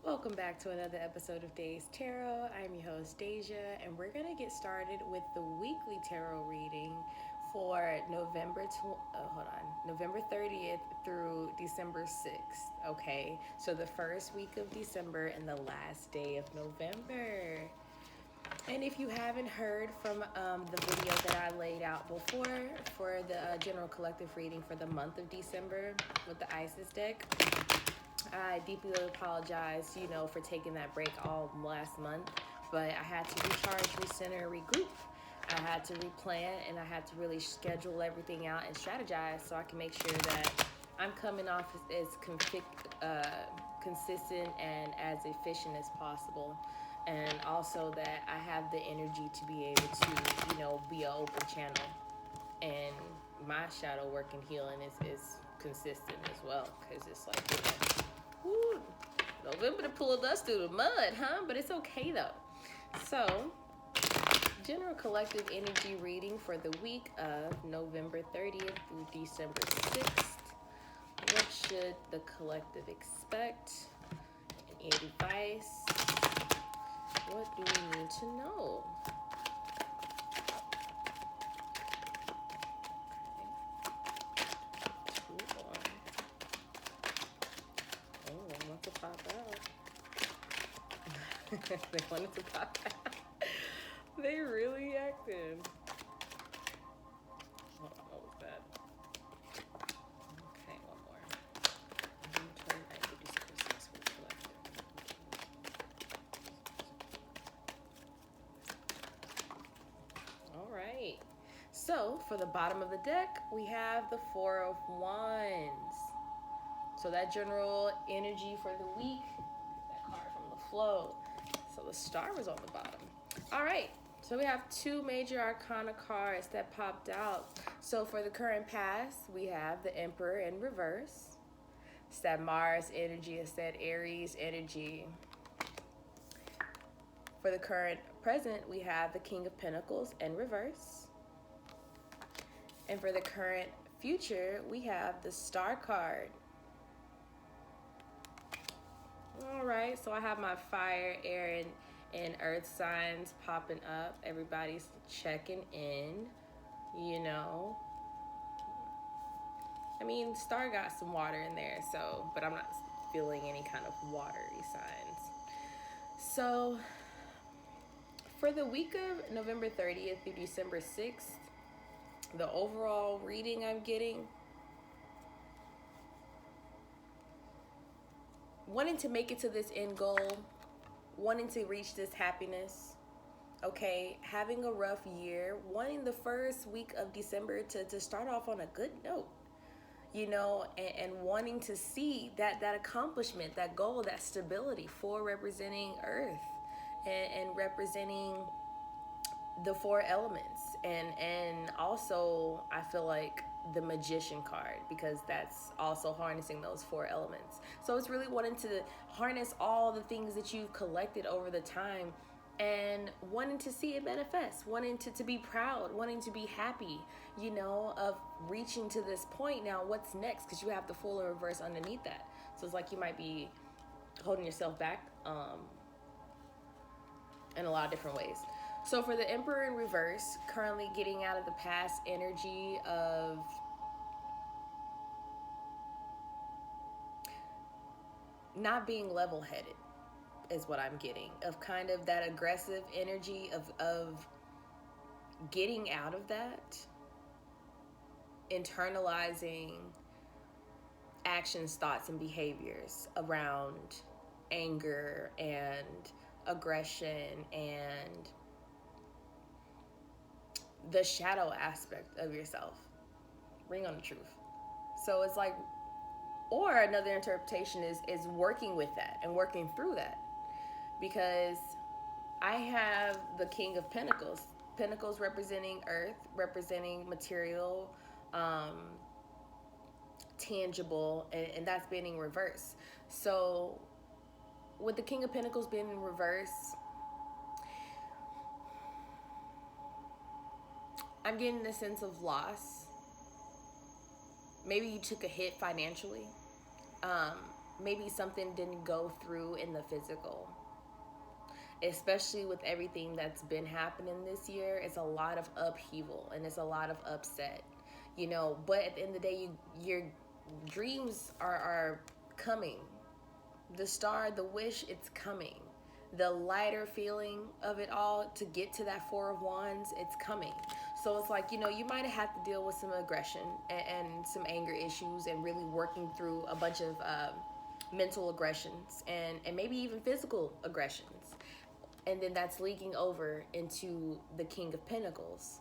Welcome back to another episode of Days Tarot. I'm your host Deja, and we're gonna get started with the weekly tarot reading for November 30th through December 6th. Okay, so the first week of December and the last day of November. And if you haven't heard from the video that I laid out before for the general collective reading for the month of December with the Isis deck, I deeply apologize, for taking that break all last month, but I had to recharge, recenter, regroup. I had to replan, and I had to really schedule everything out and strategize so I can make sure that I'm coming off as consistent and as efficient as possible. And also that I have the energy to be able to, be an open channel. And my shadow work and healing is consistent as well, because it's like, woo, November to pull us through the mud, huh? But it's okay though. So, general collective energy reading for the week of November 30th through December 6th. What should the collective expect? Any advice? What do we need to know? To pop out. They wanted to pop out. They really acted. Hold on, what was that? Okay, one more. All right. So for the bottom of the deck, we have the Four of Wands. So that general energy for the week, that card from the flow. So the star was on the bottom. All right, so we have two major arcana cards that popped out. So for the current past, we have the Emperor in reverse. It's that Mars energy, it's that Aries energy. For the current present, we have the King of Pentacles in reverse. And for the current future, we have the Star card. All right, so I have my fire, air, and earth signs popping up. Everybody's checking in, I mean, Star got some water in there, but I'm not feeling any kind of watery signs. So, for the week of November 30th through December 6th, the overall reading I'm getting, wanting to make it to this end goal, wanting to reach this happiness, okay, having a rough year, wanting the first week of December to start off on a good note, and wanting to see that accomplishment, that goal, that stability for representing Earth and representing the four elements. And also, I feel like the Magician card, because that's also harnessing those four elements. So it's really wanting to harness all the things that you've collected over the time and wanting to see it manifest, wanting to be proud, wanting to be happy, of reaching to this point. Now, what's next? Because you have the Fool in reverse underneath that. So it's like you might be holding yourself back in a lot of different ways. So for the Emperor in reverse, currently getting out of the past energy of not being level-headed is what I'm getting, of kind of that aggressive energy of getting out of that, internalizing actions, thoughts, and behaviors around anger and aggression and the shadow aspect of yourself. Ring on the truth. So it's like, or another interpretation is working with that and working through that. Because I have the King of Pentacles. Pentacles representing earth, representing material, tangible, and that's being in reverse. So with the King of Pentacles being in reverse, I'm getting a sense of loss. Maybe you took a hit financially. maybe something didn't go through in the physical, especially with everything that's been happening this year. It's a lot of upheaval and it's a lot of upset, you know. But at the end of the day, your dreams are coming. The star, the wish, it's coming. The lighter feeling of it all to get to that Four of Wands, it's coming. So it's like, you know, you might have to deal with some aggression and some anger issues and really working through a bunch of mental aggressions and maybe even physical aggressions. And then that's leaking over into the King of Pentacles.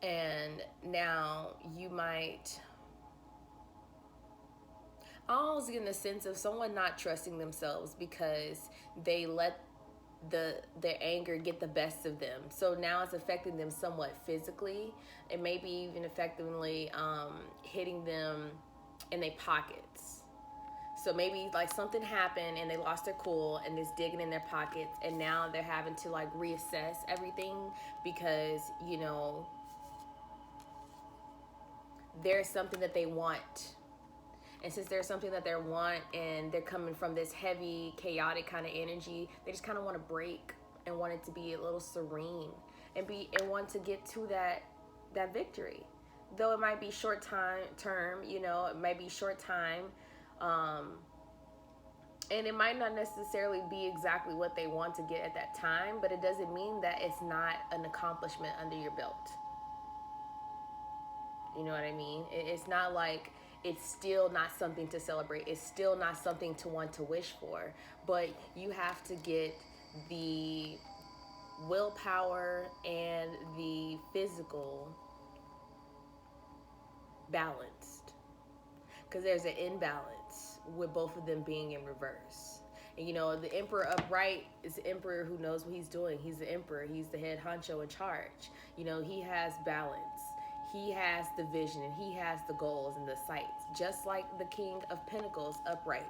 And now you might... I always get a sense of someone not trusting themselves because they let their anger get the best of them. So now it's affecting them somewhat physically, and maybe even effectively hitting them in their pockets. So maybe like something happened and they lost their cool and it's digging in their pockets, and now they're having to like reassess everything because, you know, there's something that they want. And since there's something that they want and they're coming from this heavy, chaotic kind of energy, they just kind of want to break and want it to be a little serene and want to get to that victory. Though it might be short term, you know, it might be short time. And it might not necessarily be exactly what they want to get at that time, but it doesn't mean that it's not an accomplishment under your belt. You know what I mean? It's not like it's still not something to celebrate. It's still not something to want to wish for. But you have to get the willpower and the physical balanced. Because there's an imbalance with both of them being in reverse. And you know, the emperor upright is the emperor who knows what he's doing. He's the emperor. He's the head honcho in charge. You know, he has balance. He has the vision and he has the goals and the sights, just like the King of Pentacles upright.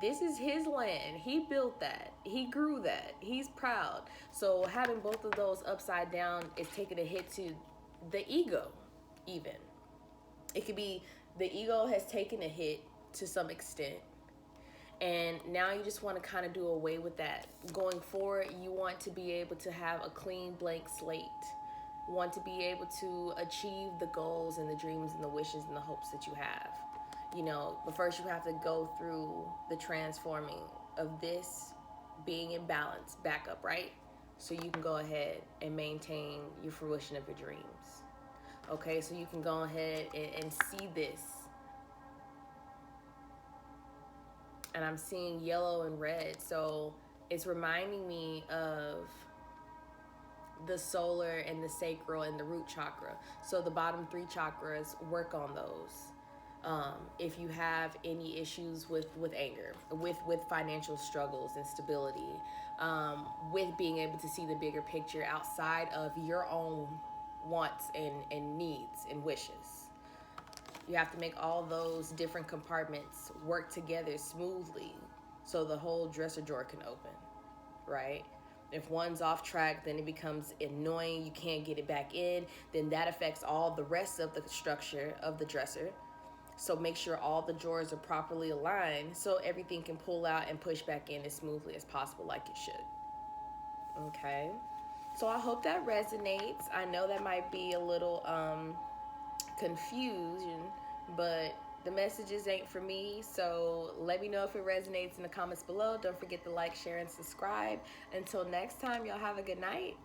This is his land. He built that. He grew that. He's proud. So having both of those upside down is taking a hit to the ego, even. It could be the ego has taken a hit to some extent. And now you just want to kind of do away with that. Going forward, you want to be able to have a clean blank slate. Want to be able to achieve the goals and the dreams and the wishes and the hopes that you have, you know. But first you have to go through the transforming of this being in balance back up, right? So you can go ahead and maintain your fruition of your dreams. Okay, so you can go ahead and see this. And I'm seeing yellow and red, so it's reminding me of the solar and the sacral and the root chakra. So the bottom three chakras, work on those. If you have any issues with anger, with financial struggles, instability, with being able to see the bigger picture outside of your own wants and needs and wishes. You have to make all those different compartments work together smoothly so the whole dresser drawer can open, right? If one's off track, then it becomes annoying. You can't get it back in. Then that affects all the rest of the structure of the dresser. So make sure all the drawers are properly aligned so everything can pull out and push back in as smoothly as possible, like it should. Okay. So I hope that resonates. I know that might be a little confusion, but the messages ain't for me, so let me know if it resonates in the comments below. Don't forget to like, share, and subscribe. Until next time, y'all have a good night.